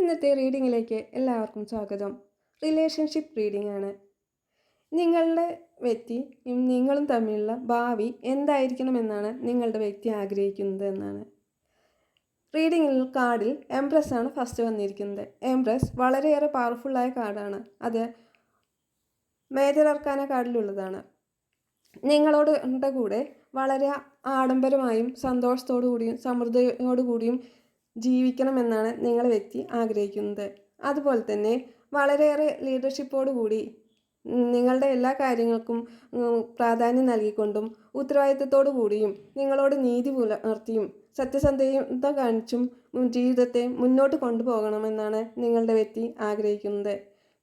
ഇന്നത്തെ റീഡിങ്ങിലേക്ക് എല്ലാവർക്കും സ്വാഗതം. റിലേഷൻഷിപ്പ് റീഡിംഗ് ആണ്. നിങ്ങളുടെ വ്യക്തിയും നിങ്ങളും തമ്മിലുള്ള ഭാവി എന്തായിരിക്കണമെന്നാണ് നിങ്ങളുടെ വ്യക്തി ആഗ്രഹിക്കുന്നത് എന്നാണ്. റീഡിങ്ങിൽ കാർഡിൽ എംപ്രസ് ആണ് ഫസ്റ്റ് വന്നിരിക്കുന്നത്. എംപ്രസ് വളരെയേറെ പവർഫുള്ളായ കാർഡാണ്. അത് മേജർ അർക്കാന കാർഡിലുള്ളതാണ്. നിങ്ങളോട് കൂടെ വളരെ ആഡംബരമായും സന്തോഷത്തോടു കൂടിയും സമൃദ്ധിയോടു കൂടിയും ജീവിക്കണമെന്നാണ് നിങ്ങളുടെ വ്യക്തി ആഗ്രഹിക്കുന്നത്. അതുപോലെ തന്നെ വളരെയേറെ ലീഡർഷിപ്പോടു കൂടി നിങ്ങളുടെ എല്ലാ കാര്യങ്ങൾക്കും പ്രാധാന്യം നൽകിക്കൊണ്ടും ഉത്തരവാദിത്തത്തോടു കൂടിയും നിങ്ങളോട് നീതി പുലർത്തിയും സത്യസന്ധത കാണിച്ചും ജീവിതത്തെ മുന്നോട്ട് കൊണ്ടുപോകണമെന്നാണ് നിങ്ങളുടെ വ്യക്തി ആഗ്രഹിക്കുന്നത്.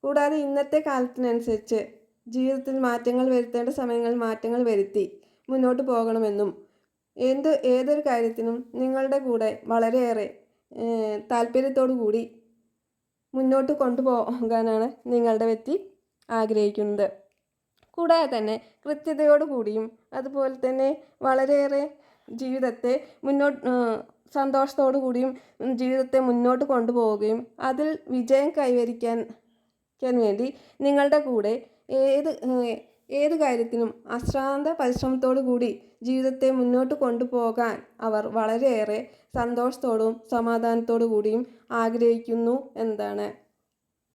കൂടാതെ ഇന്നത്തെ കാലത്തിനനുസരിച്ച് ജീവിതത്തിൽ മാറ്റങ്ങൾ വരുത്തേണ്ട സമയങ്ങളിൽ മാറ്റങ്ങൾ വരുത്തി മുന്നോട്ട് പോകണമെന്നും ഏതൊരു കാര്യത്തിനും നിങ്ങളുടെ കൂടെ വളരെയേറെ താല്പര്യത്തോടു കൂടി മുന്നോട്ട് കൊണ്ടുപോകാനാണ് നിങ്ങളുടെ വ്യക്തി ആഗ്രഹിക്കുന്നത്. കൂടാതെ തന്നെ കൃത്യതയോടുകൂടിയും അതുപോലെ തന്നെ വളരെയേറെ ജീവിതത്തെ സന്തോഷത്തോടു കൂടിയും ജീവിതത്തെ മുന്നോട്ട് കൊണ്ടുപോവുകയും അതിൽ വിജയം കൈവരിക്കാൻ വേണ്ടി നിങ്ങളുടെ കൂടെ ഏത് കാര്യത്തിനും അശ്രാന്ത പരിശ്രമത്തോടു കൂടി ജീവിതത്തെ മുന്നോട്ട് കൊണ്ടുപോകാൻ അവർ വളരെയേറെ സന്തോഷത്തോടും സമാധാനത്തോടു കൂടിയും ആഗ്രഹിക്കുന്നു എന്നതാണ്.